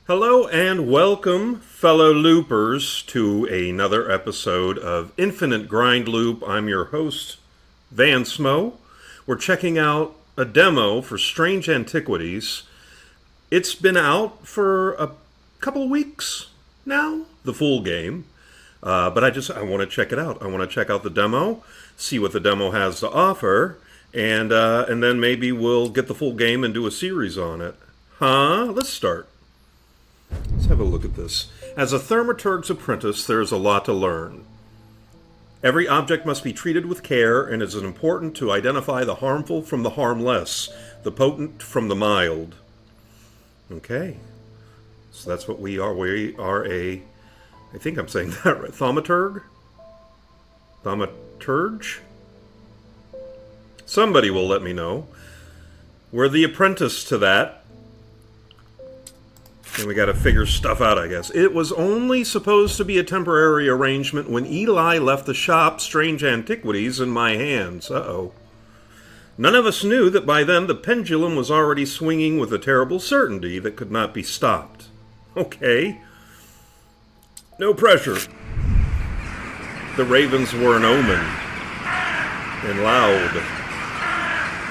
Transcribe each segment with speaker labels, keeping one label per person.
Speaker 1: Hello and welcome, fellow loopers, to another episode of Infinite Grind Loop. I'm your host, Van Smo. We're checking out a demo for Strange Antiquities. It's been out for a couple weeks now, the full game. But I want to check it out. I want to check out the demo, see what the demo has to offer, and then maybe we'll get the full game and do a series on it. Let's start. Let's have a look at this. As a thaumaturg's apprentice, there is a lot to learn. Every object must be treated with care, and it is important to identify the harmful from the harmless, the potent from the mild. Okay. So that's what we are. We are I think I'm saying that right. Thaumaturg? Thaumaturge? Somebody will let me know. We're the apprentice to that. And we gotta figure stuff out, I guess. It was only supposed to be a temporary arrangement when Eli left the shop Strange Antiquities in my hands. Uh-oh. None of us knew that by then the pendulum was already swinging with a terrible certainty that could not be stopped. Okay. No pressure. The ravens were an omen. And loud.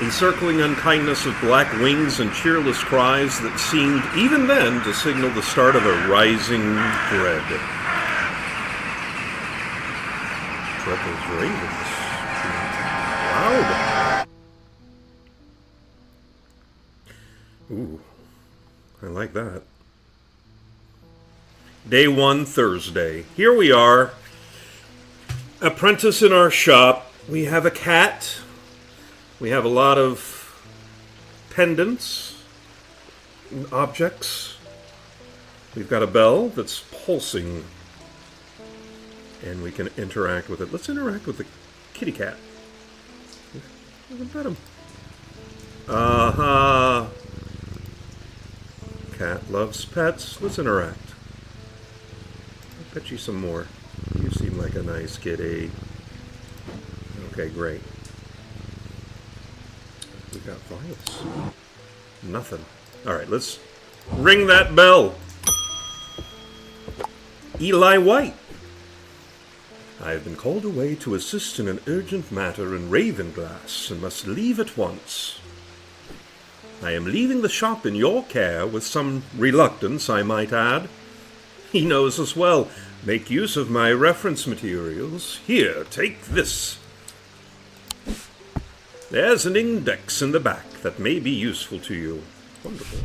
Speaker 1: Encircling unkindness of black wings and cheerless cries that seemed, even then, to signal the start of a rising dread. Dread those ravens. Loud. Ooh, I like that. Day 1, Thursday. Here we are. Apprentice in our shop. We have a cat. We have a lot of pendants and objects. We've got a bell that's pulsing. And we can interact with it. Let's interact with the kitty cat. Pet him. Cat loves pets. Let's interact. I'll pet you some more. You seem like a nice kitty. Okay, great. We got vials. Nothing. Alright, let's ring that bell. Eli White. I have been called away to assist in an urgent matter in Ravenglass and must leave at once. I am leaving the shop in your care with some reluctance, I might add. He knows us well. Make use of my reference materials. Here, take this. There's an index in the back that may be useful to you. Wonderful.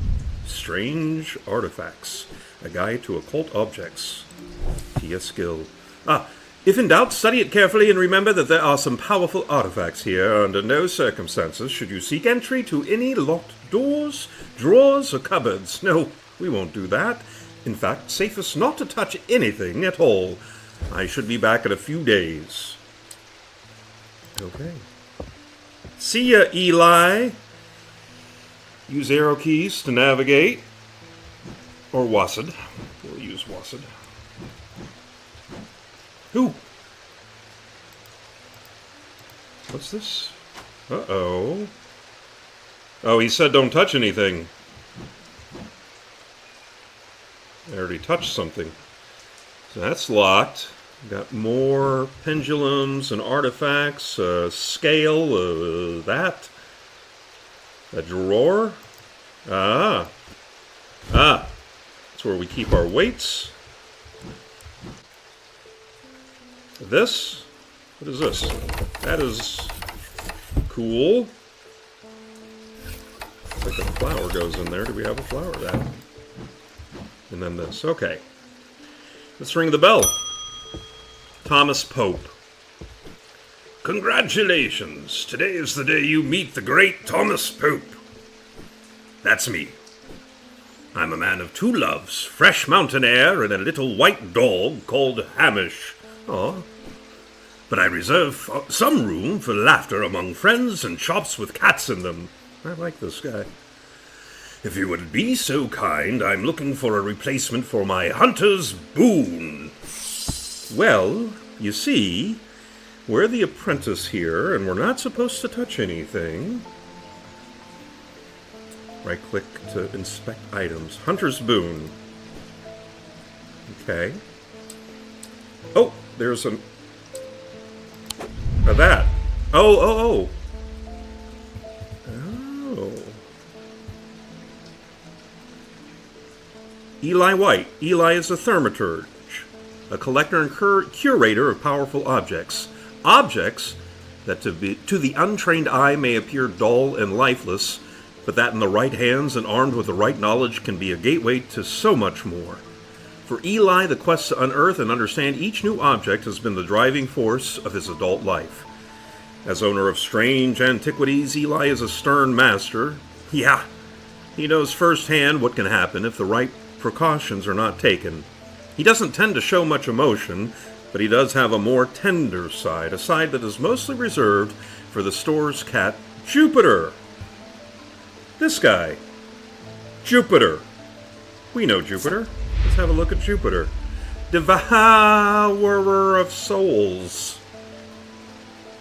Speaker 1: Strange Artifacts. A guide to occult objects. Tia skill. If in doubt, study it carefully and remember that there are some powerful artifacts here. Under no circumstances should you seek entry to any locked doors, drawers, or cupboards. No, we won't do that. In fact, safest not to touch anything at all. I should be back in a few days. Okay. See ya, Eli. Use arrow keys to navigate. Or WASD. We'll use WASD. Ooh. What's this? Uh-oh. Oh, he said don't touch anything. I already touched something. So that's locked. Got more pendulums and artifacts, a scale, that. A drawer. That's where we keep our weights. This? What is this? That is cool. Looks like a flower goes in there. Do we have a flower? That. And then this. Okay. Let's ring the bell. Thomas Pope. Congratulations! Today is the day you meet the great Thomas Pope. That's me. I'm a man of two loves, fresh mountain air and a little white dog called Hamish. Aw. But I reserve some room for laughter among friends and shops with cats in them. I like this guy. If you would be so kind, I'm looking for a replacement for my hunter's boon. Well, you see, we're the apprentice here, and we're not supposed to touch anything. Right-click to inspect items. Hunter's boon. Okay. Oh, there's a that. Oh. Eli White. Eli is a thaumaturge, a collector and curator of powerful objects. Objects that to the untrained eye may appear dull and lifeless, but that in the right hands and armed with the right knowledge can be a gateway to so much more. For Eli, the quest to unearth and understand each new object has been the driving force of his adult life. As owner of Strange Antiquities, Eli is a stern master. Yeah, he knows firsthand what can happen if the right precautions are not taken. He doesn't tend to show much emotion, but he does have a more tender side, a side that is mostly reserved for the store's cat, Jupiter. This guy, Jupiter. We know Jupiter. Let's have a look at Jupiter. Devourer of souls.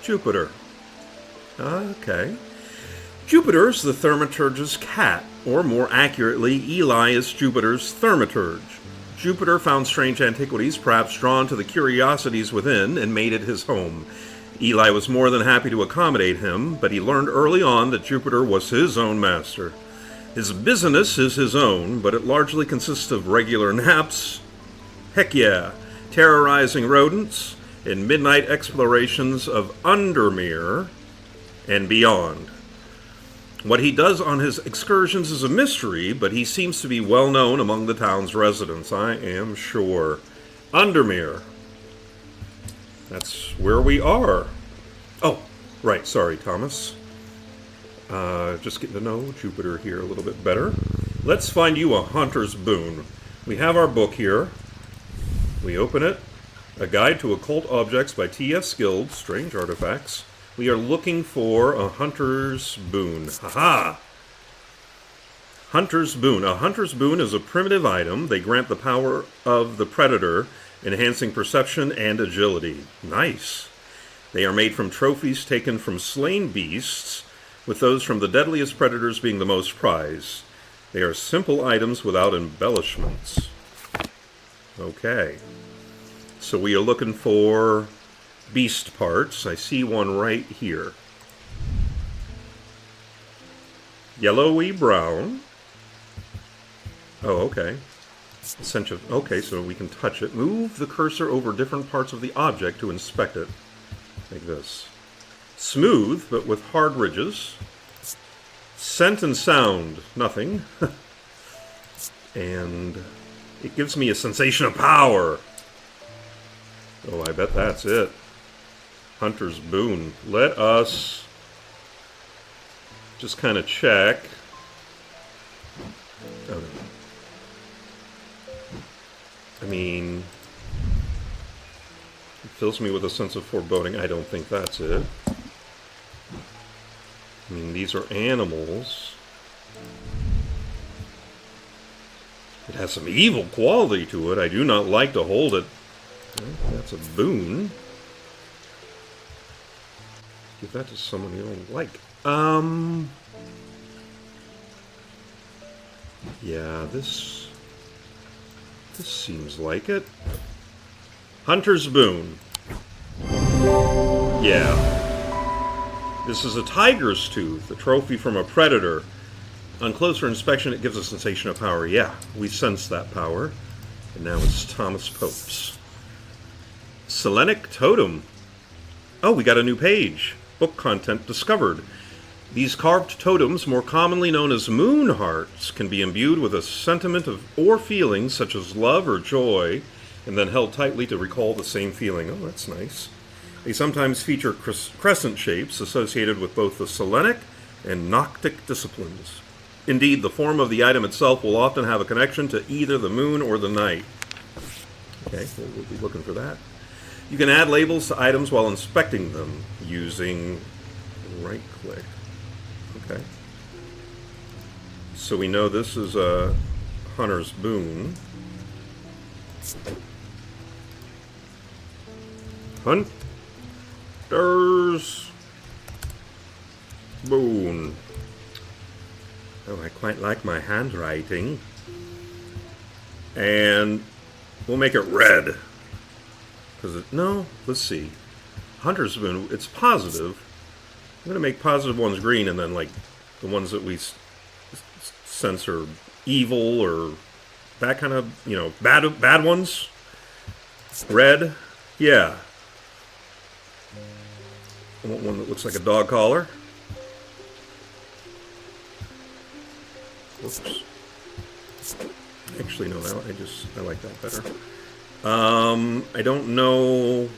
Speaker 1: Jupiter. Okay. Jupiter is the thaumaturge's cat, or more accurately, Eli is Jupiter's thaumaturge. Jupiter found Strange Antiquities, perhaps drawn to the curiosities within, and made it his home. Eli was more than happy to accommodate him, but he learned early on that Jupiter was his own master. His business is his own, but it largely consists of regular naps, heck yeah, terrorizing rodents, and midnight explorations of Undermere and beyond. What he does on his excursions is a mystery, but he seems to be well known among the town's residents, I am sure. Undermere. That's where we are. Oh, right, sorry, Thomas. Just getting to know Jupiter here a little bit better. Let's find you a hunter's boon. We have our book here. We open it. A Guide to Occult Objects by T.S. Guild, Strange Artifacts. We are looking for a hunter's boon. Haha! Hunter's boon. A hunter's boon is a primitive item. They grant the power of the predator, enhancing perception and agility. Nice. They are made from trophies taken from slain beasts, with those from the deadliest predators being the most prized. They are simple items without embellishments. Okay. So we are looking for beast parts. I see one right here. Yellowy brown. Oh, okay. Okay, so we can touch it. Move the cursor over different parts of the object to inspect it. Like this. Smooth, but with hard ridges. Scent and sound, nothing. And it gives me a sensation of power. Oh, I bet that's it. Hunter's boon. Let us just kind of check. Oh, no. I mean, it fills me with a sense of foreboding. I don't think that's it. I mean, these are animals. It has some evil quality to it. I do not like to hold it. That's a boon. Give that to someone you don't like. Yeah, this seems like it. Hunter's boon. Yeah. This is a tiger's tooth, a trophy from a predator. On closer inspection, it gives a sensation of power. Yeah, we sense that power. And now it's Thomas Pope's. Selenic totem. Oh, we got a new page. Book content discovered. These carved totems, more commonly known as moon hearts, can be imbued with a sentiment or feeling such as love or joy, and then held tightly to recall the same feeling. Oh, that's nice. They sometimes feature crescent shapes associated with both the Selenic and Gnostic disciplines. Indeed, the form of the item itself will often have a connection to either the moon or the night. Okay, we'll be looking for that. You can add labels to items while inspecting them using right-click. Okay. So we know this is a hunter's boon. Hunter's boon. Oh, I quite like my handwriting. And We'll make it red. No, let's see. Hunter's Spoon, it's positive. I'm going to make positive ones green, and then, like, the ones that we sense are evil or that kind of, you know, bad ones. Red. Yeah. I want one that looks like a dog collar. Oops. Actually, no, I like that better. I don't know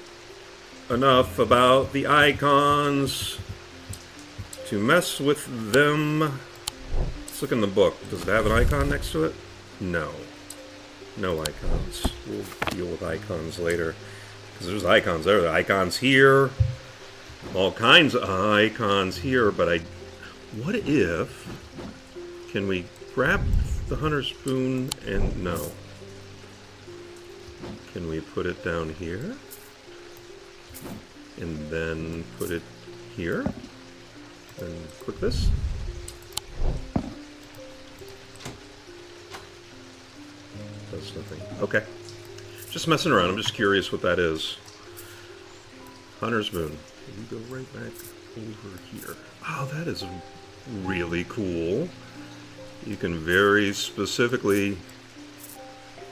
Speaker 1: enough about the icons to mess with them. Let's look in the book. Does it have an icon next to it? No. No icons. We'll deal with icons later. Because there's icons there. There are icons here. All kinds of icons here. But what if... Can we grab the Hunter Spoon and... No. Can we put it down here? And then put it here? And click this? Does nothing. Okay. Just messing around. I'm just curious what that is. Hunter's Spoon. We go right back over here. Oh, that is really cool. You can very specifically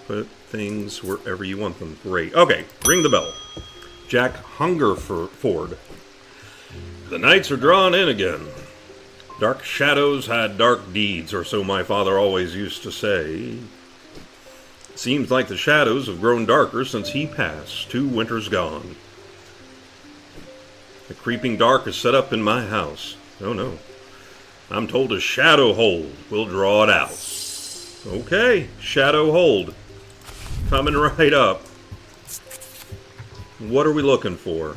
Speaker 1: put things wherever you want them. Great. Okay, ring the bell. Jack Hungerford. The nights are drawn in again. Dark shadows had dark deeds, or so my father always used to say. Seems like the shadows have grown darker since he passed, 2 winters gone. The creeping dark is set up in my house. Oh no. I'm told a shadow hold will draw it out. Okay, shadow hold. Coming right up. What are we looking for?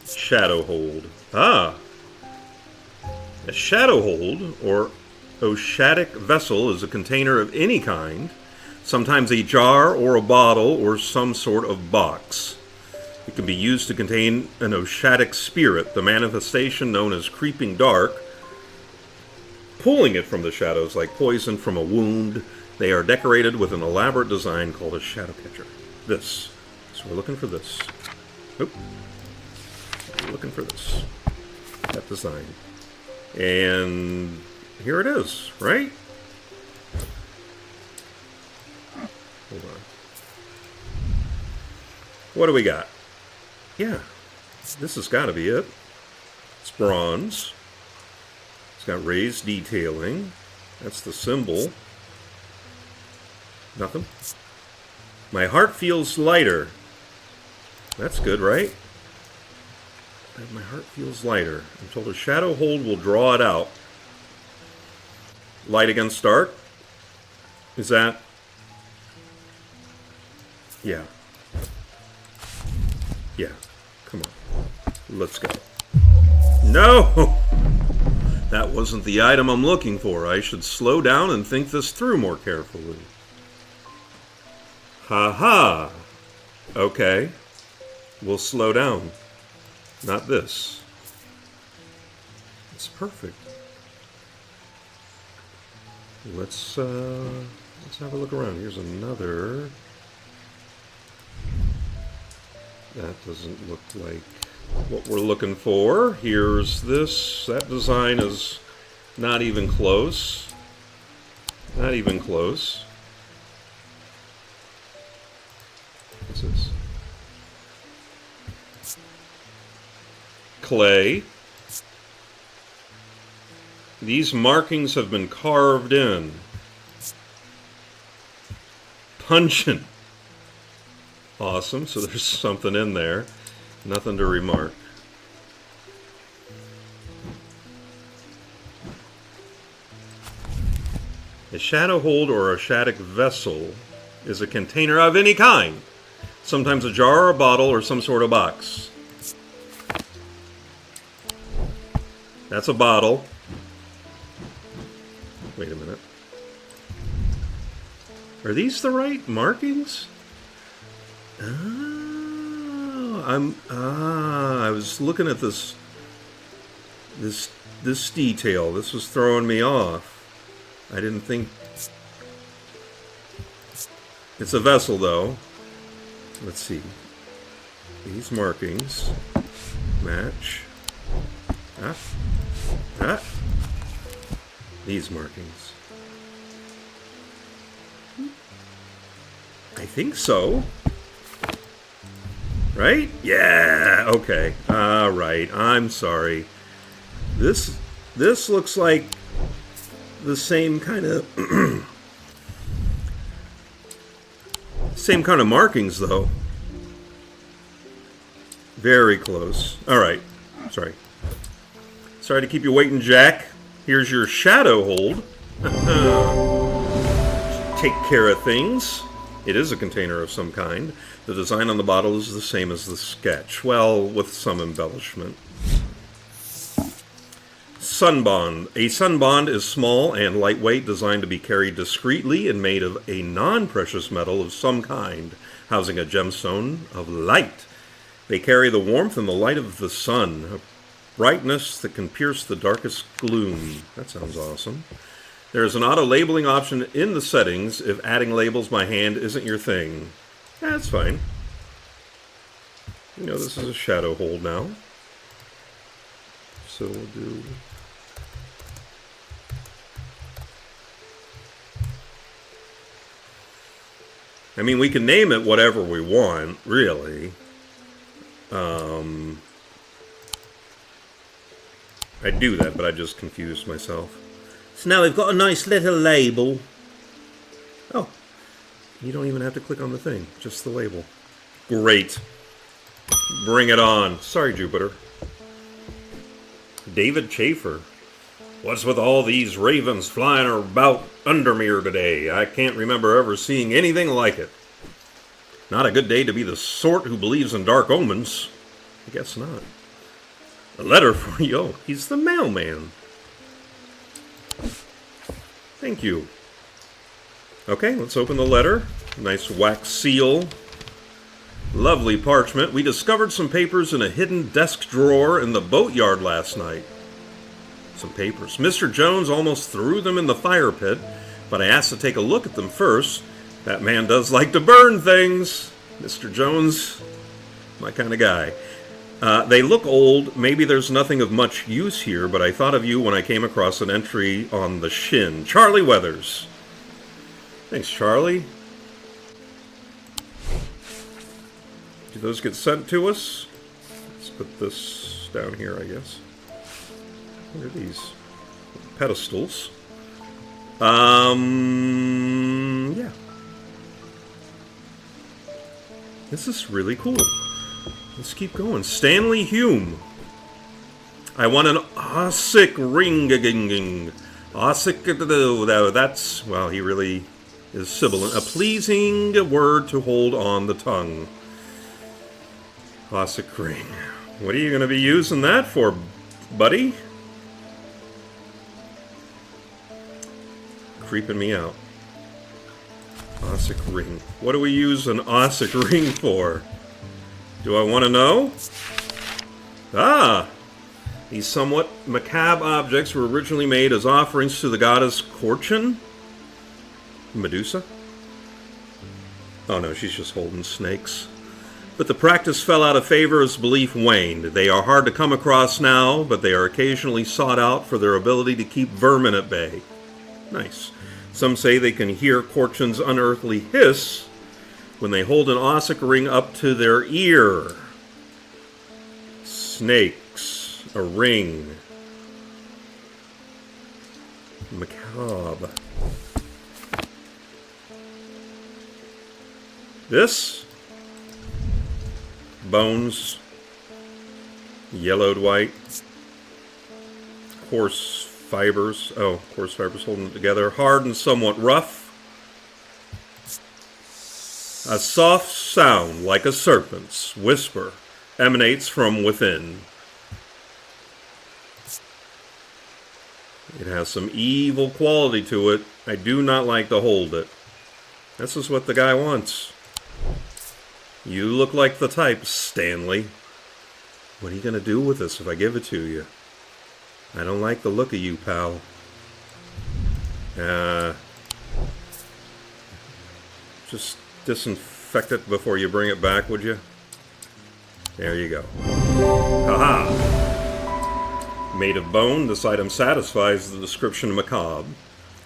Speaker 1: Shadow hold. Ah. A shadow hold, or oshatic vessel, is a container of any kind, sometimes a jar or a bottle or some sort of box. It can be used to contain an oshatic spirit, the manifestation known as creeping dark, pulling it from the shadows like poison from a wound. They are decorated with an elaborate design called a shadow catcher. This. So we're looking for this. Oop. We're looking for this. That design. And here it is, right? Hold on. What do we got? Yeah, this has got to be it. It's bronze. It's got raised detailing. That's the symbol. Nothing. My heart feels lighter. That's good, right? My heart feels lighter. I'm told a shadow hold will draw it out. Light against dark? Is that... Yeah. Yeah. Come on. Let's go. No! That wasn't the item I'm looking for. I should slow down and think this through more carefully. Ha-ha! Okay. We'll slow down. Not this. It's perfect. Let's have a look around. Here's another. That doesn't look like what we're looking for. Here's this. That design is not even close. Not even close. What's this? Clay. These markings have been carved in. Pungent. Awesome. So there's something in there. Nothing to remark. A shadow hold or a shadow vessel is a container of any kind. Sometimes a jar or a bottle or some sort of box. That's a bottle. Wait a minute. Are these the right markings? I was looking at this detail. This was throwing me off. I didn't think... It's a vessel, though. Let's see. These markings match. These markings. I think so. Right? Yeah, okay. Alright, I'm sorry. This looks like the same kind of same kind of markings though. Very close. Alright. Sorry. Sorry to keep you waiting, Jack. Here's your shadow hold. Take care of things. It is a container of some kind. The design on the bottle is the same as the sketch. Well, with some embellishment. Sunbond. A sunbond is small and lightweight, designed to be carried discreetly and made of a non-precious metal of some kind, housing a gemstone of light. They carry the warmth and the light of the sun, a brightness that can pierce the darkest gloom. That sounds awesome. There is an auto-labeling option in the settings if adding labels by hand isn't your thing. That's fine. You know, this is a shadow hold now. So we'll do... I mean, we can name it whatever we want, really. I'd do that, but I just confused myself. So now we've got a nice little label. Oh, you don't even have to click on the thing, just the label. Great. Bring it on. Sorry, Jupiter. David Chafer. What's with all these ravens flying about Undermere today? I can't remember ever seeing anything like it. Not a good day to be the sort who believes in dark omens. I guess not. A letter for you. Oh, he's the mailman. Thank you. Okay, let's open the letter. Nice wax seal. Lovely parchment. We discovered some papers in a hidden desk drawer in the boatyard last night. Some papers. Mr. Jones almost threw them in the fire pit, but I asked to take a look at them first. That man does like to burn things. Mr. Jones, my kind of guy. They look old. Maybe there's nothing of much use here, but I thought of you when I came across an entry on the shin. Charlie Weathers. Thanks, Charlie. Do those get sent to us? Let's put this down here, I guess. What are these? Pedestals. Yeah. This is really cool. Let's keep going. Stanley Hume. I want an Ossic ring-a-ging-ging. Ossic, that's, well, he really is sibilant. A pleasing word to hold on the tongue. Ossic ring. What are you going to be using that for, buddy? Creeping me out. Ossic ring. What do we use an Ossic ring for? Do I want to know? Ah! These somewhat macabre objects were originally made as offerings to the goddess Corchin? Medusa? Oh no, she's just holding snakes. But the practice fell out of favor as belief waned. They are hard to come across now, but they are occasionally sought out for their ability to keep vermin at bay. Nice. Some say they can hear Corchin's unearthly hiss when they hold an Ossic ring up to their ear. Snakes. A ring. Macabre. This? Bones. Yellowed white. Coarse fibers. Oh, coarse fibers holding it together. Hard and somewhat rough. A soft sound like a serpent's whisper emanates from within. It has some evil quality to it. I do not like to hold it. This is what the guy wants. You look like the type, Stanley. What are you going to do with this if I give it to you? I don't like the look of you, pal. Just disinfect it before you bring it back, would you? There you go. Haha! Made of bone, this item satisfies the description of macabre.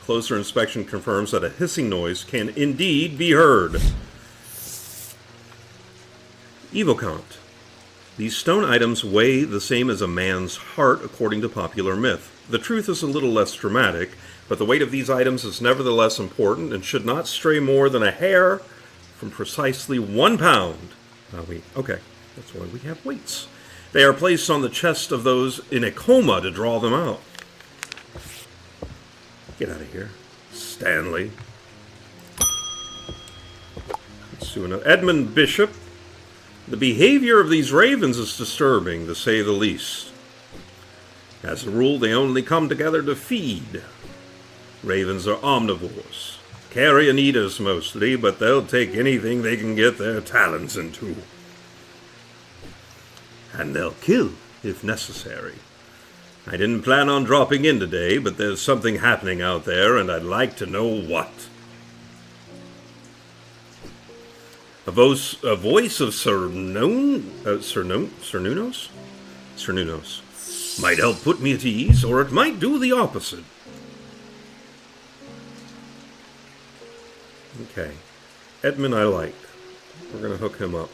Speaker 1: Closer inspection confirms that a hissing noise can indeed be heard. Evocant. These stone items weigh the same as a man's heart, according to popular myth. The truth is a little less dramatic, but the weight of these items is nevertheless important and should not stray more than a hair from precisely 1 pound. Okay, that's why we have weights. They are placed on the chest of those in a coma to draw them out. Get out of here, Stanley. Let's do another. Edmund Bishop. The behavior of these ravens is disturbing, to say the least. As a rule, they only come together to feed. Ravens are omnivores. Carrion eaters mostly, but they'll take anything they can get their talons into. And they'll kill if necessary. I didn't plan on dropping in today, but there's something happening out there, and I'd like to know what. A voice of Cernunnos might help put me at ease, or it might do the opposite. Okay. Edmund I like. We're going to hook him up.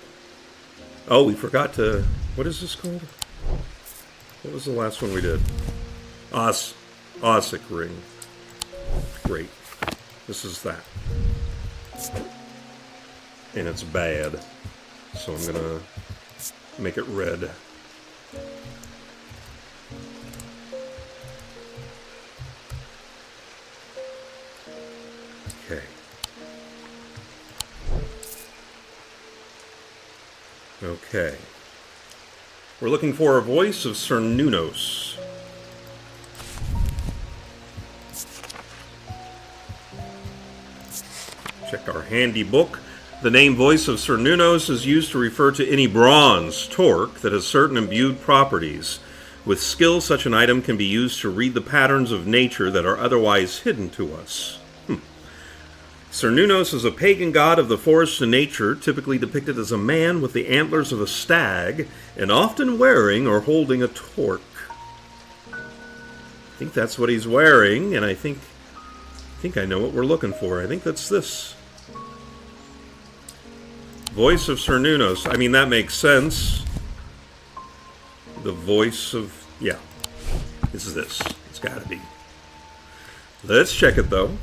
Speaker 1: Oh, we forgot to... What is this called? What was the last one we did? Ossic ring. Great. This is that. And it's bad. So I'm going to make it red. Okay. Okay. We're looking for a voice of Cernunnos. Check our handy book. The name voice of Cernunnos is used to refer to any bronze, torque, that has certain imbued properties. With skill, such an item can be used to read the patterns of nature that are otherwise hidden to us. Cernunnos is a pagan god of the forest and nature, typically depicted as a man with the antlers of a stag, and often wearing or holding a torque. I think that's what he's wearing, and I think I know what we're looking for. I think that's this. Voice of Cernunnos. I mean, that makes sense. The voice of... Yeah. This is this. It's gotta be. Let's check it, though.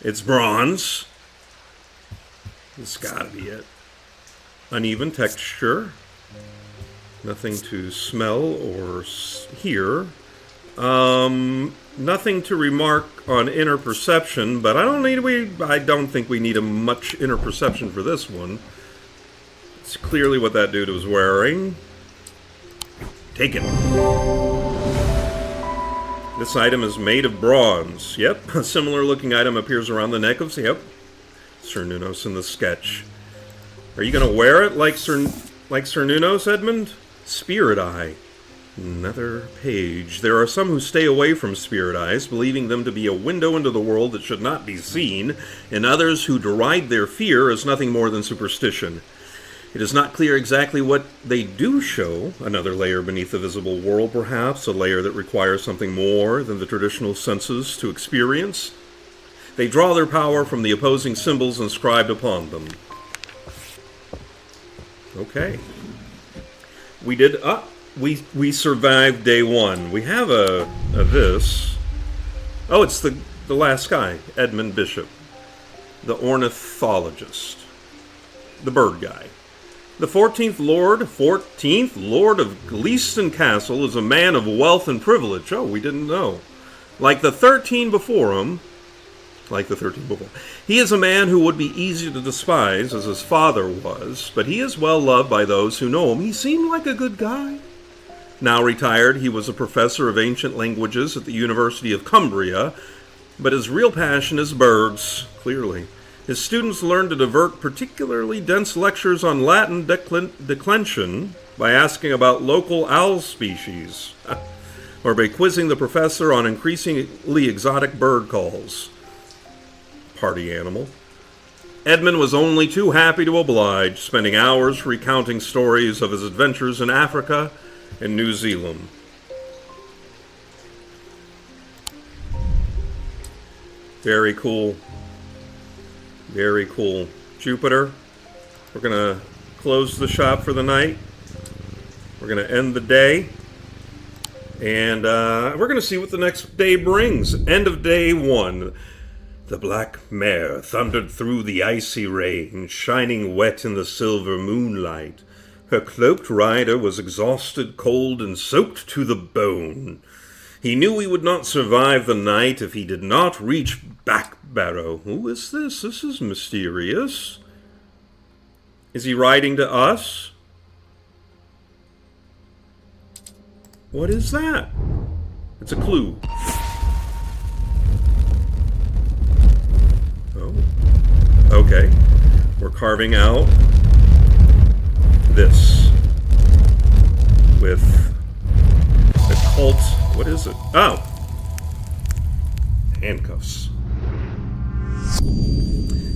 Speaker 1: It's bronze. It's gotta be it. Uneven texture. Nothing to smell or hear. Nothing to remark on inner perception, but I don't think we need a much inner perception for this one. It's clearly what that dude was wearing. Take it. This item is made of bronze. Yep, a similar looking item appears around the neck of... Yep, Cernunnos in the sketch. Are you going to wear it like Cernunnos, Edmund? Spirit Eye. Another page. There are some who stay away from spirit eyes, believing them to be a window into the world that should not be seen, and others who deride their fear as nothing more than superstition. It is not clear exactly what they do show, another layer beneath the visible world perhaps, a layer that requires something more than the traditional senses to experience. They draw their power from the opposing symbols inscribed upon them. Okay. We survived day one. We have a this. Oh, it's the last guy, Edmund Bishop, the ornithologist, the bird guy. The 14th Lord of Gleaston Castle is a man of wealth and privilege. Oh, we didn't know. Like the 13 before him, he is a man who would be easy to despise, as his father was, but he is well loved by those who know him. He seemed like a good guy. Now retired, he was a professor of ancient languages at the University of Cumbria, but his real passion is birds, clearly. His students learned to divert particularly dense lectures on Latin declension by asking about local owl species, or by quizzing the professor on increasingly exotic bird calls. Party animal. Edmund was only too happy to oblige, spending hours recounting stories of his adventures in Africa and New Zealand. Very cool. Very cool. Jupiter, we're going to close the shop for the night. We're going to end the day. And we're going to see what the next day brings. End of day 1. The black mare thundered through the icy rain, shining wet in the silver moonlight. Her cloaked rider was exhausted, cold, and soaked to the bone. He knew he would not survive the night if he did not reach Backbarrow. Who is this? This is mysterious. Is he writing to us? What is that? It's a clue. Oh. Okay. We're carving out this with occult. What is it? Oh. Handcuffs.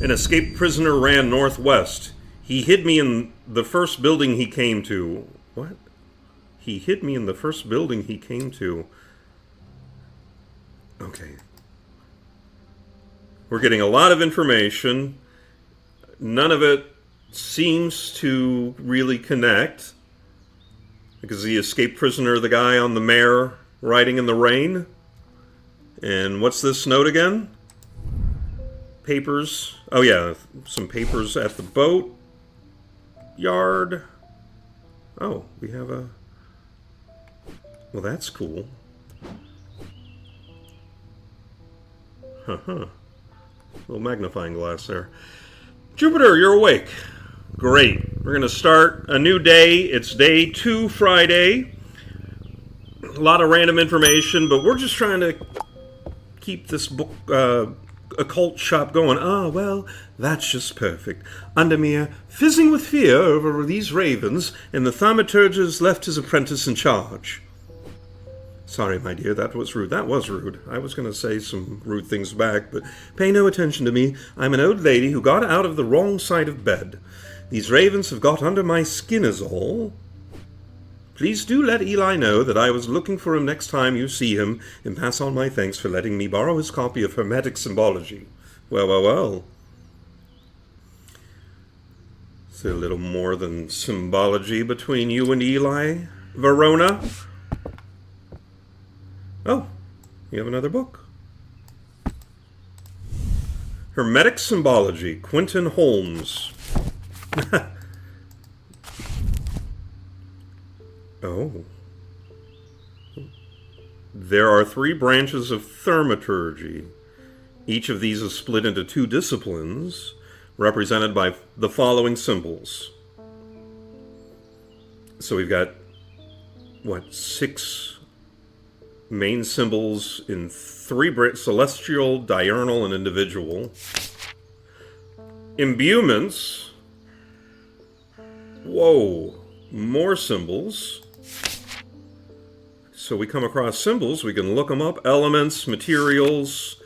Speaker 1: An escaped prisoner ran northwest. He hid me in the first building he came to. What? He hid me in the first building he came to. Okay. We're getting a lot of information. None of it seems to really connect. Because the escaped prisoner, the guy on the mare riding in the rain. And what's this note again? Papers. Oh yeah, some papers at the boat yard. Oh, we have a... Well, that's cool. Little magnifying glass there. Jupiter, you're awake. Great. We're going to start a new day. It's day 2, Friday. A lot of random information, but we're just trying to keep this book, Occult Shop going. Ah, well, that's just perfect. Undermere, fizzing with fear over these ravens, and the thaumaturgy left his apprentice in charge. Sorry, my dear, that was rude. That was rude. I was going to say some rude things back, but pay no attention to me. I'm an old lady who got out of the wrong side of bed. These ravens have got under my skin is all. Please do let Eli know that I was looking for him next time you see him, and pass on my thanks for letting me borrow his copy of Hermetic Symbology. Well, well, well. Is there a little more than symbology between you and Eli, Verona? Oh, you have another book. Hermetic Symbology, Quentin Holmes. Oh. There are 3 branches of thaumaturgy. Each of these is split into 2 disciplines, represented by the following symbols. So we've got, what, 6 main symbols in 3 celestial, diurnal, and individual. Imbuements. Whoa. More symbols. So we come across symbols, we can look them up. Elements, materials,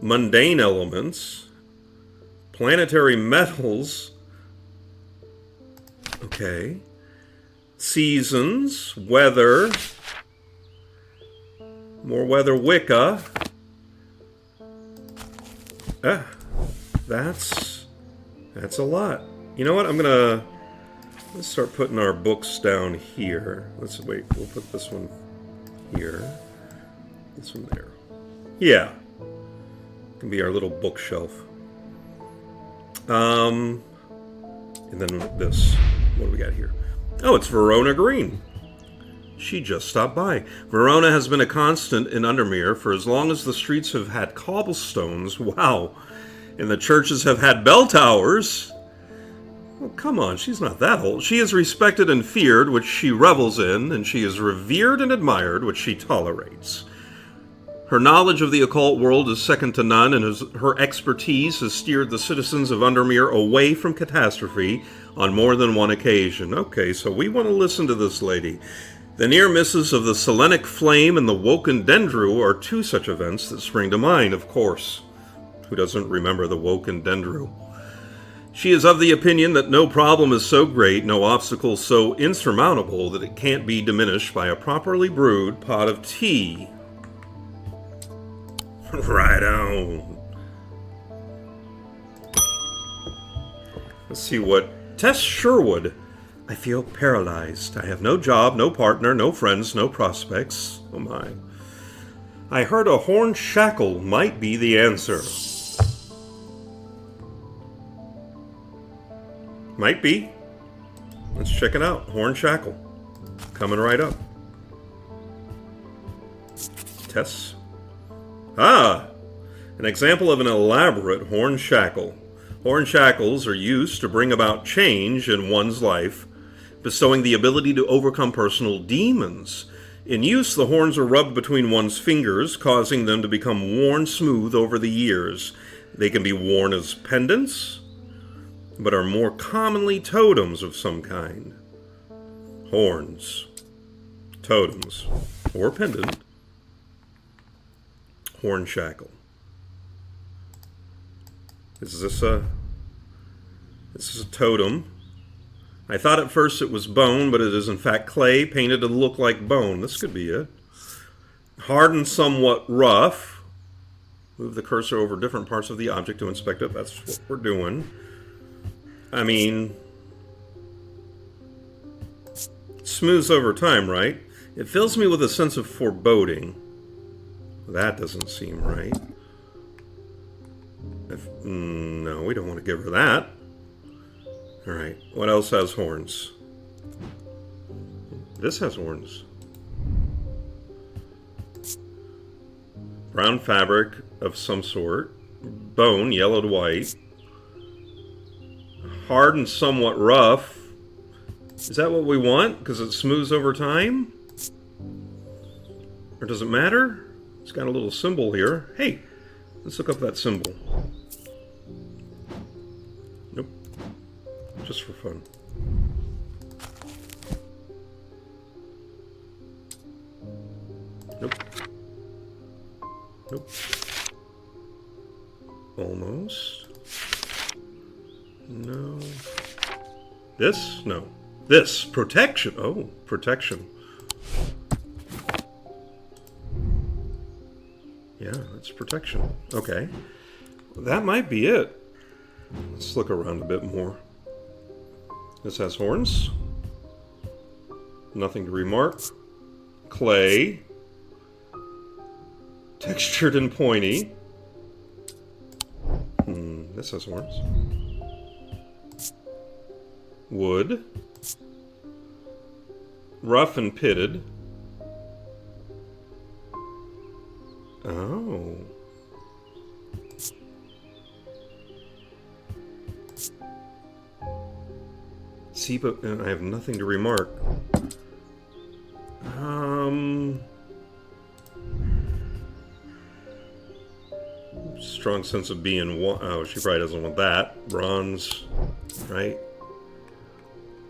Speaker 1: mundane elements, planetary metals. Okay. Seasons, weather. More weather, Wicca. That's a lot. You know what? Let's start putting our books down here. Let's wait. We'll put this one here. This one there. Yeah. It can be our little bookshelf. And then this. What do we got here? Oh, it's Verona Green. She just stopped by. Verona has been a constant in Undermere for as long as the streets have had cobblestones. Wow. And the churches have had bell towers. Well, come on, she's not that old. She is respected and feared, which she revels in, and she is revered and admired, which she tolerates. Her knowledge of the occult world is second to none, and her expertise has steered the citizens of Undermere away from catastrophe on more than one occasion. Okay, so we want to listen to this lady. The near misses of the Selenic Flame and the Woken Dendru are 2 such events that spring to mind, of course. Who doesn't remember the Woken Dendru? She is of the opinion that no problem is so great, no obstacle so insurmountable, that it can't be diminished by a properly brewed pot of tea. Right on. Let's see what... Tess Sherwood. I feel paralyzed. I have no job, no partner, no friends, no prospects. Oh my. I heard a horn shackle might be the answer. Might be. Let's check it out. Horn shackle. Coming right up. Tess. Ah! An example of an elaborate horn shackle. Horn shackles are used to bring about change in one's life, bestowing the ability to overcome personal demons. In use, the horns are rubbed between one's fingers, causing them to become worn smooth over the years. They can be worn as pendants, but are more commonly totems of some kind. Horns, totems, or pendant. Horn shackle. Is this a totem? I thought at first it was bone, but it is in fact clay painted to look like bone. This could be it. Hard and somewhat rough. Move the cursor over different parts of the object to inspect it. That's what we're doing. I mean, smooths over time, right? It fills me with a sense of foreboding. That doesn't seem right. No, we don't want to give her that. Alright, what else has horns? This has horns. Brown fabric of some sort. Bone, yellowed white. Hard and somewhat rough. Is that what we want? Because it smooths over time? Or does it matter? It's got a little symbol here. Hey, let's look up that symbol. Nope. Just for fun. Nope. Nope. Almost. No. This? No. This. Protection. Oh, protection. Yeah, it's protection. Okay. That might be it. Let's look around a bit more. This has horns. Nothing to remark. Clay. Textured and pointy. This has horns. Wood. Rough and pitted. Oh. See, but I have nothing to remark. Strong sense of being one. Oh, she probably doesn't want that. Bronze, right?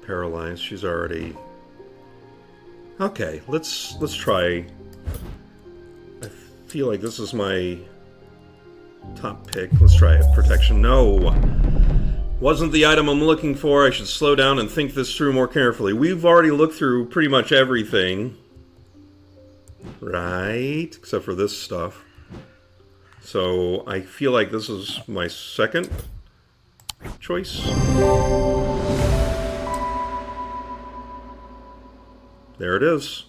Speaker 1: Paralyzed. She's already. Okay, let's try. I feel like this is my top pick. Let's try it. Protection. No. Wasn't the item I'm looking for. I should slow down and think this through more carefully. We've already looked through pretty much everything. Right? Except for this stuff. So I feel like this is my second choice. There it is.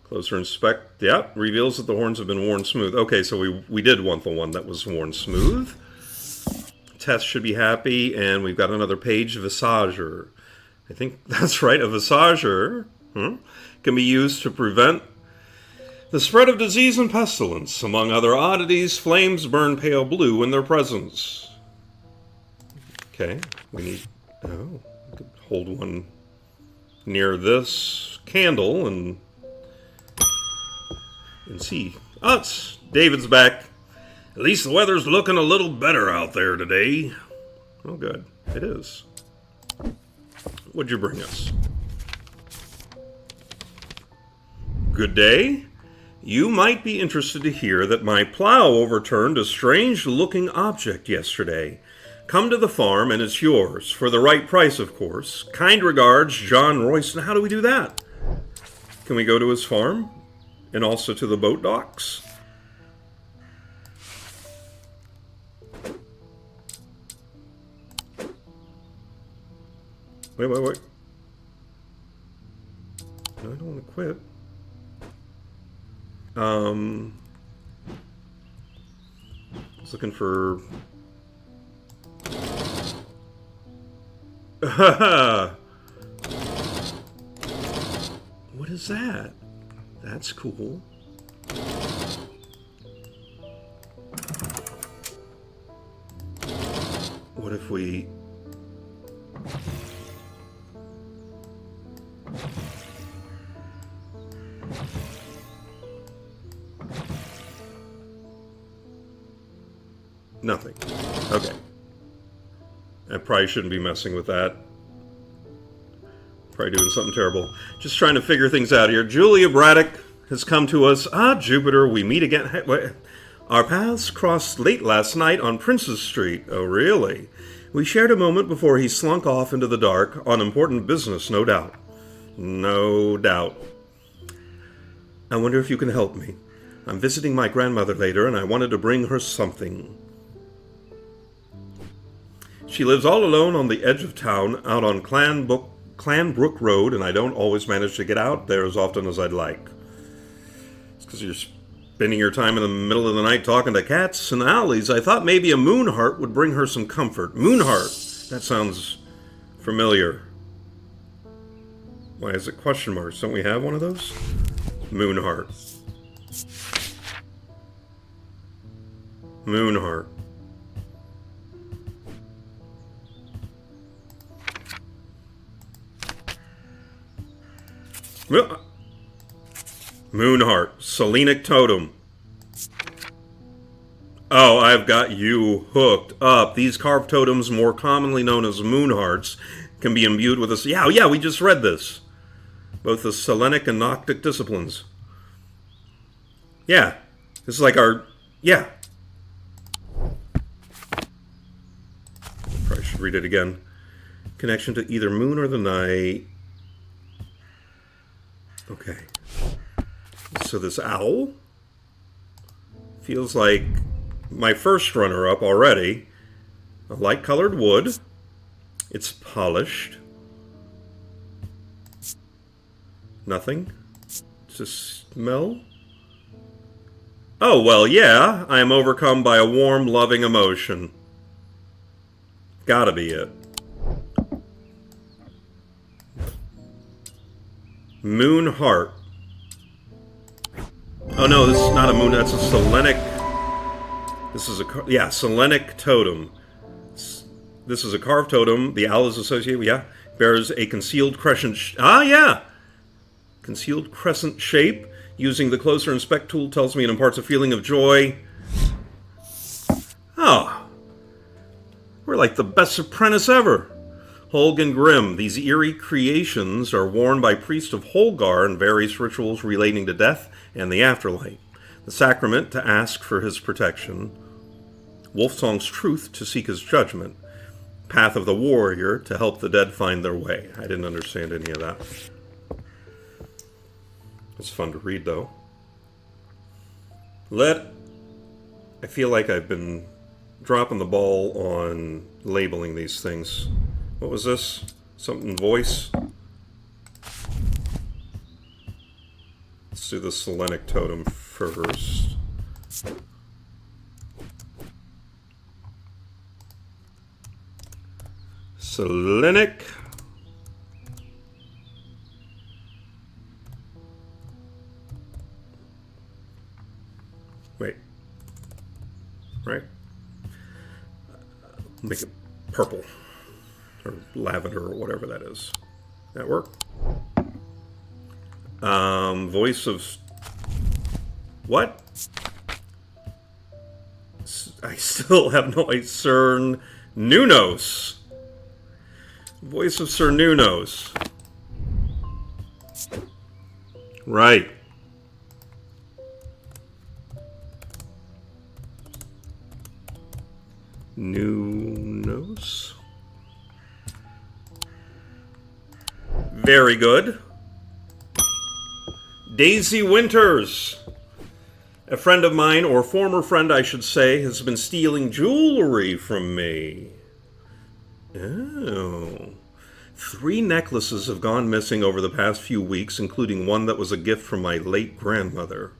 Speaker 1: Closer inspect. Yeah, reveals that the horns have been worn smooth. Okay, so we did want the one that was worn smooth. Tess should be happy, and we've got another page, visager. I think that's right, a visager can be used to prevent the spread of disease and pestilence. Among other oddities, flames burn pale blue in their presence. Okay, we need... Oh, we could hold one near this candle and see. Oh, it's David's back. At least the weather's looking a little better out there today. Oh, good. It is. What'd you bring us? Good day. You might be interested to hear that my plow overturned a strange-looking object yesterday. Come to the farm and it's yours, for the right price, of course. Kind regards, John Royston. How do we do that? Can we go to his farm? And also to the boat docks? Wait. No, I don't want to quit. I was looking for... What is that? That's cool. What if we... Nothing. Okay. I probably shouldn't be messing with that. Probably doing something terrible. Just trying to figure things out here. Julia Braddock has come to us. Ah, Jupiter, we meet again. Our paths crossed late last night on Princess Street. Oh, really? We shared a moment before he slunk off into the dark on important business, no doubt. No doubt. I wonder if you can help me. I'm visiting my grandmother later, and I wanted to bring her something. She lives all alone on the edge of town, out on Clanbrook Road, and I don't always manage to get out there as often as I'd like. It's because you're spending your time in the middle of the night talking to cats and alleys. I thought maybe a moonheart would bring her some comfort. Moonheart! That sounds familiar. Why is it question marks? Don't we have one of those? Moonheart. Moonheart. Moonheart. Selenic totem. Oh, I've got you hooked up. These carved totems, more commonly known as moonhearts, can be imbued with this. Yeah, we just read this. Both the Selenic and Gnostic disciplines. Yeah. This is like our... Yeah. Probably should read it again. Connection to either moon or the night. Okay. So this owl feels like my first runner-up already. A light-colored wood. It's polished. Nothing. Just smell. Oh, well, yeah. I am overcome by a warm, loving emotion. Gotta be it. Moon heart. Oh no, this is not a moon, that's a Selenic. This is a, yeah, Selenic totem. This is a carved totem. The owl is associated, yeah, bears a concealed crescent, concealed crescent shape. Using the closer inspect tool tells me it imparts a feeling of joy. Oh, we're like the best apprentice ever. Holgan Grimm. These eerie creations are worn by priests of Holgar in various rituals relating to death and the afterlife. The sacrament to ask for his protection. Wolfsong's truth to seek his judgment. Path of the warrior to help the dead find their way. I didn't understand any of that. It's fun to read, though. I feel like I've been dropping the ball on labeling these things. What was this? Something voice? Let's do the Selenic totem first. Selenic. Wait. Right? Make it purple. Or lavender, or whatever that is. That work? Voice of... What? I still have no idea. Sir Nunos. Voice of Sir Nunos. Right. Nose. Very good. Daisy Winters. A friend of mine, or former friend I should say, has been stealing jewelry from me. Oh. 3 necklaces have gone missing over the past few weeks, including one that was a gift from my late grandmother.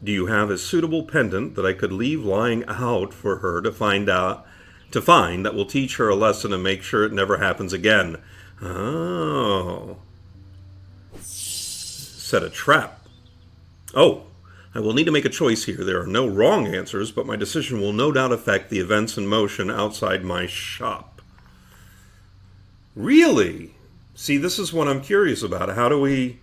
Speaker 1: Do you have a suitable pendant that I could leave lying out for her to find that will teach her a lesson and make sure it never happens again? Oh. Set a trap. Oh, I will need to make a choice here. There are no wrong answers, but my decision will no doubt affect the events in motion outside my shop. Really? See, this is what I'm curious about. How do we...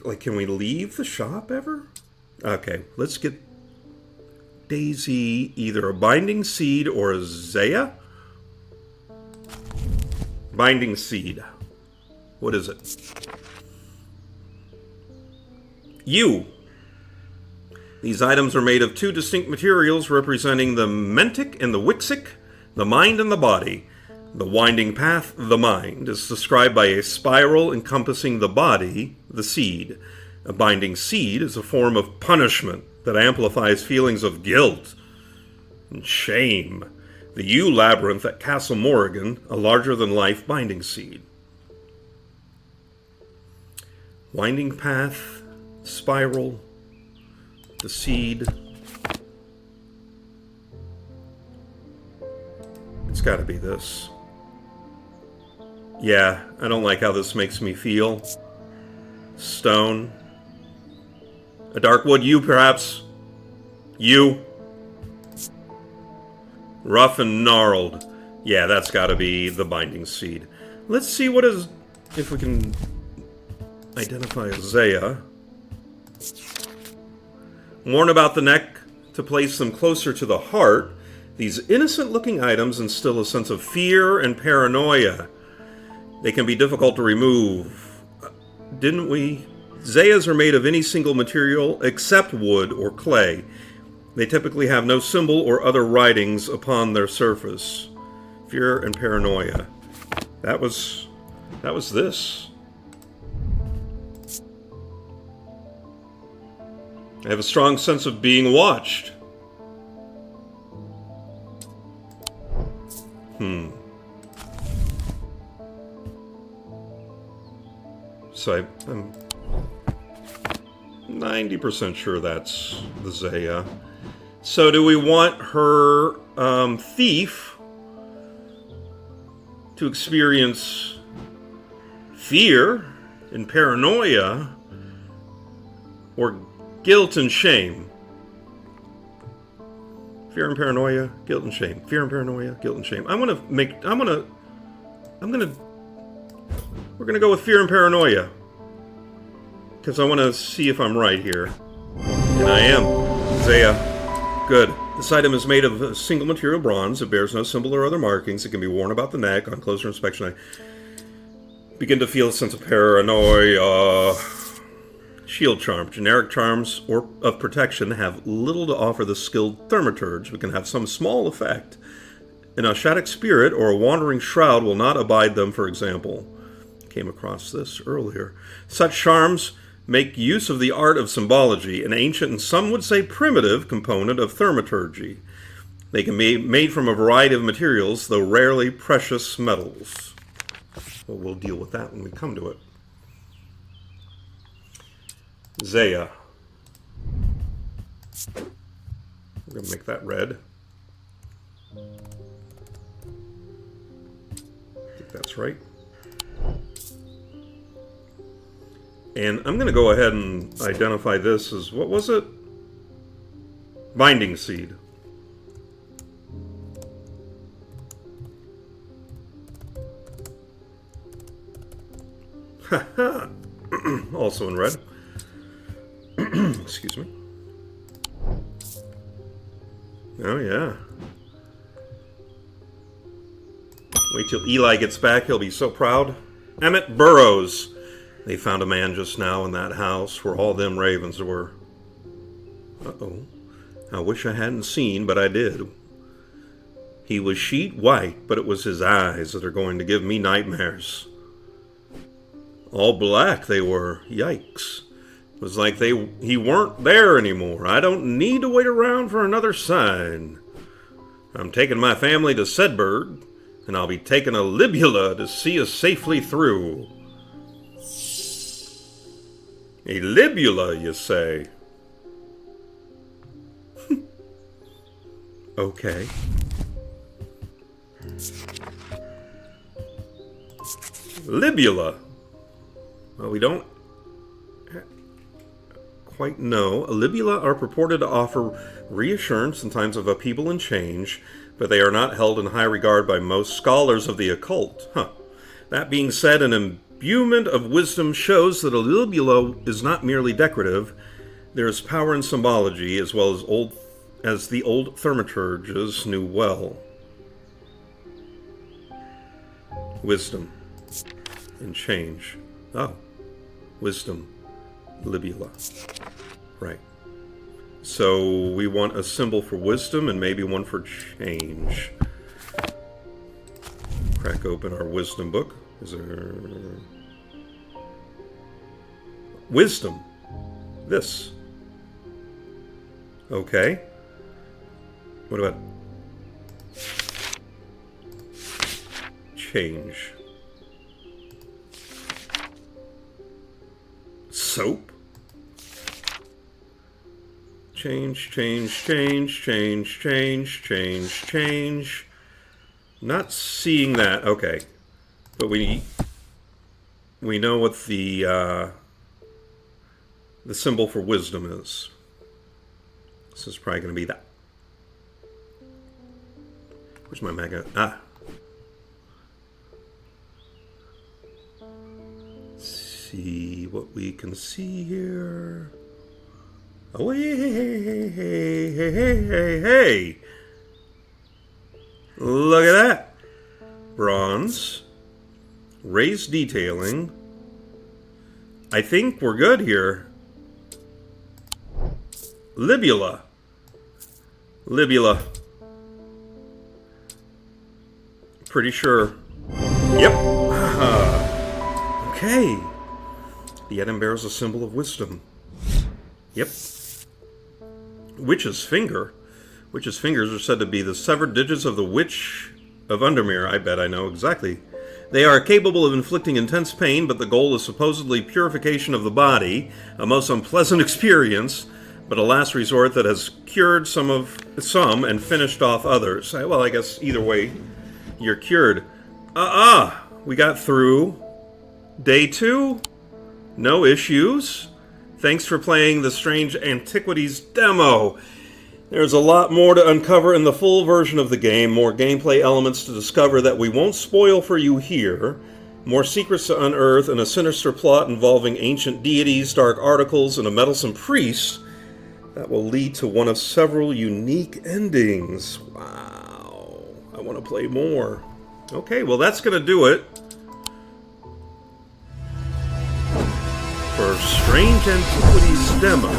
Speaker 1: Like, can we leave the shop ever? Okay, let's get Daisy either a binding seed or a Zaya. Binding seed. What is it? U. These items are made of 2 distinct materials representing the mentic and the wixic, the mind and the body. The winding path, the mind, is described by a spiral encompassing the body, the seed. A binding seed is a form of punishment that amplifies feelings of guilt and shame. The U labyrinth at Castle Morrigan, a larger-than-life binding seed. Winding path, spiral, the seed. It's got to be this. Yeah, I don't like how this makes me feel. Stone. A dark wood yew, perhaps? Yew. Rough and gnarled. Yeah, that's got to be the binding seed. Let's see what is... if we can identify a Zaya. Worn about the neck to place them closer to the heart, these innocent-looking items instill a sense of fear and paranoia. They can be difficult to remove. Didn't we? Zayas are made of any single material except wood or clay. They typically have no symbol or other writings upon their surface. Fear and paranoia. That was this. I have a strong sense of being watched. So I'm 90% sure that's the Zaya. So do we want her thief to experience fear and paranoia or guilt and shame? Fear and paranoia, guilt and shame. Fear and paranoia, guilt and shame. We're gonna go with fear and paranoia. Because I want to see if I'm right here. And I am. Zaya. Good. This item is made of a single material bronze. It bears no symbol or other markings. It can be worn about the neck. On closer inspection, I begin to feel a sense of paranoia. Shield charm. Generic charms or of protection have little to offer the skilled thaumaturge, but can have some small effect. An ascetic spirit or a wandering shroud will not abide them, for example. Came across this earlier. Such charms make use of the art of symbology, an ancient and some would say primitive component of thaumaturgy. They can be made from a variety of materials, though rarely precious metals. Well, we'll deal with that when we come to it. Zaya. We're going to make that red. I think that's right. And I'm going to go ahead and identify this as, what was it? Binding seed. Haha. Also in red. Excuse me. Oh, yeah. Wait till Eli gets back. He'll be so proud. Emmett Burrows. They found a man just now in that house where all them ravens were. Uh-oh. I wish I hadn't seen, but I did. He was sheet white, but it was his eyes that are going to give me nightmares. All black they were. Yikes. It was like he weren't there anymore. I don't need to wait around for another sign. I'm taking my family to Sedberg, and I'll be taking a libula to see us safely through. A libula, you say? Okay. Libula. Well, we don't quite know. Libula are purported to offer reassurance in times of upheaval and change, but they are not held in high regard by most scholars of the occult. That being said, an imbuement of wisdom shows that a libula is not merely decorative. There is power in symbology, as well as the old thaumaturges knew well. Wisdom and change. Oh, wisdom, libula. Right. So we want a symbol for wisdom and maybe one for change. Crack open our wisdom book. Is there... Wisdom. This. Okay. What about change? Soap? Change, change, change, change, change, change, change. Not seeing that. Okay. But we know what the symbol for wisdom is. This is probably going to be that. Where's my magnet? Ah. Let's see what we can see here. Oh, hey. Look at that. Bronze. Raised detailing. I think we're good here. Libula. Libula. Pretty sure. Yep. Okay. The Edin bears a symbol of wisdom. Yep. Witch's finger. Witch's fingers are said to be the severed digits of the Witch of Undermere. I bet I know exactly. They are capable of inflicting intense pain, but the goal is supposedly purification of the body, a most unpleasant experience, but a last resort that has cured some and finished off others. Well, I guess either way, you're cured. We got through day 2. No issues. Thanks for playing the Strange Antiquities demo. There's a lot more to uncover in the full version of the game, more gameplay elements to discover that we won't spoil for you here, more secrets to unearth, and a sinister plot involving ancient deities, dark articles, and a meddlesome priest that will lead to one of several unique endings. Wow. I want to play more. Okay, well that's going to do it for Strange Antiquities demo.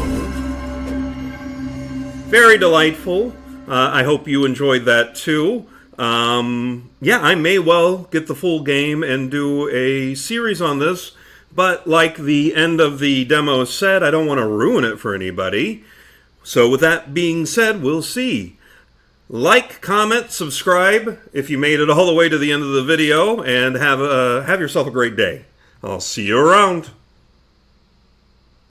Speaker 1: Very delightful. I hope you enjoyed that too. Yeah, I may well get the full game and do a series on this, but like the end of the demo said, I don't want to ruin it for anybody. So with that being said, we'll see. Like, comment, subscribe if you made it all the way to the end of the video, and have yourself a great day. I'll see you around.